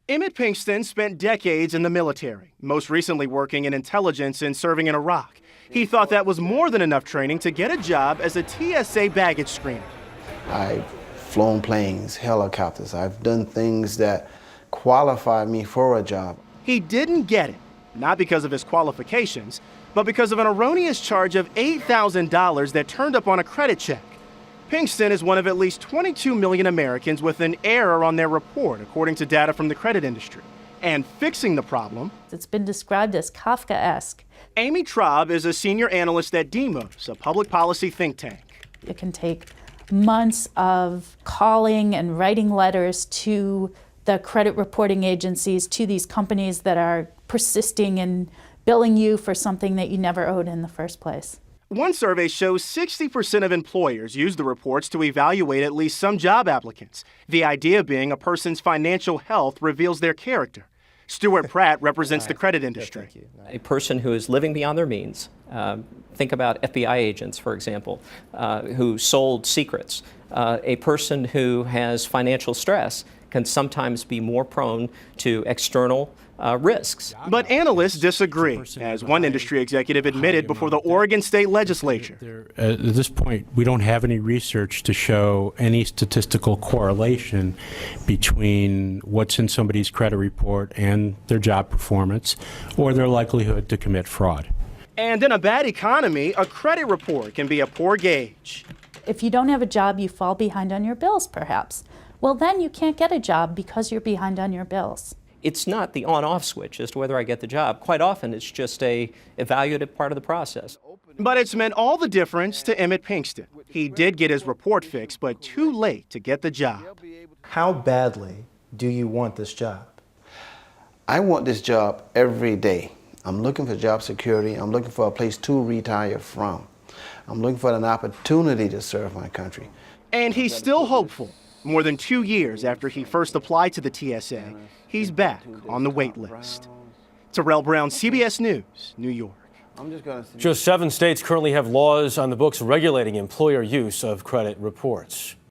Emmett Pinkston spent decades in the military, most recently working in intelligence and serving in Iraq. He thought that was more than enough training to get a job as a TSA baggage screener. I've flown planes, helicopters. I've done things that qualify me for a job. He didn't get it, not because of his qualifications, but because of an erroneous charge of $8,000 that turned up on a credit check. Pinkston is one of at least 22 million Americans with an error on their report, according to data from the credit industry. And fixing the problem, it's been described as Kafkaesque. Amy Traub is a senior analyst at Demos, a public policy think tank. It can take months of calling and writing letters to the credit reporting agencies, to these companies that are persisting in billing you for something that you never owed in the first place. One survey shows 60% of employers use the reports to evaluate at least some job applicants. The idea being a person's financial health reveals their character. Stuart Pratt represents the credit industry. A person who is living beyond their means, think about FBI agents, for example, who sold secrets. A person who has financial stress can sometimes be more prone to external risks. But analysts disagree, as one industry executive admitted before the Oregon State Legislature. At this point, we don't have any research to show any statistical correlation between what's in somebody's credit report and their job performance or their likelihood to commit fraud. And in a bad economy, a credit report can be a poor gauge. If you don't have a job, you fall behind on your bills, perhaps. Well, then you can't get a job because you're behind on your bills. It's not the on-off switch as to whether I get the job. Quite often, it's just a evaluative part of the process. But it's meant all the difference to Emmett Pinkston. He did get his report fixed, but too late to get the job. How badly do you want this job? I want this job every day. I'm looking for job security. I'm looking for a place to retire from. I'm looking for an opportunity to serve my country. And he's still hopeful. More than 2 years after he first applied to the TSA, he's back on the wait list. Terrell Brown, CBS News, New York. Just 7 states currently have laws on the books regulating employer use of credit reports.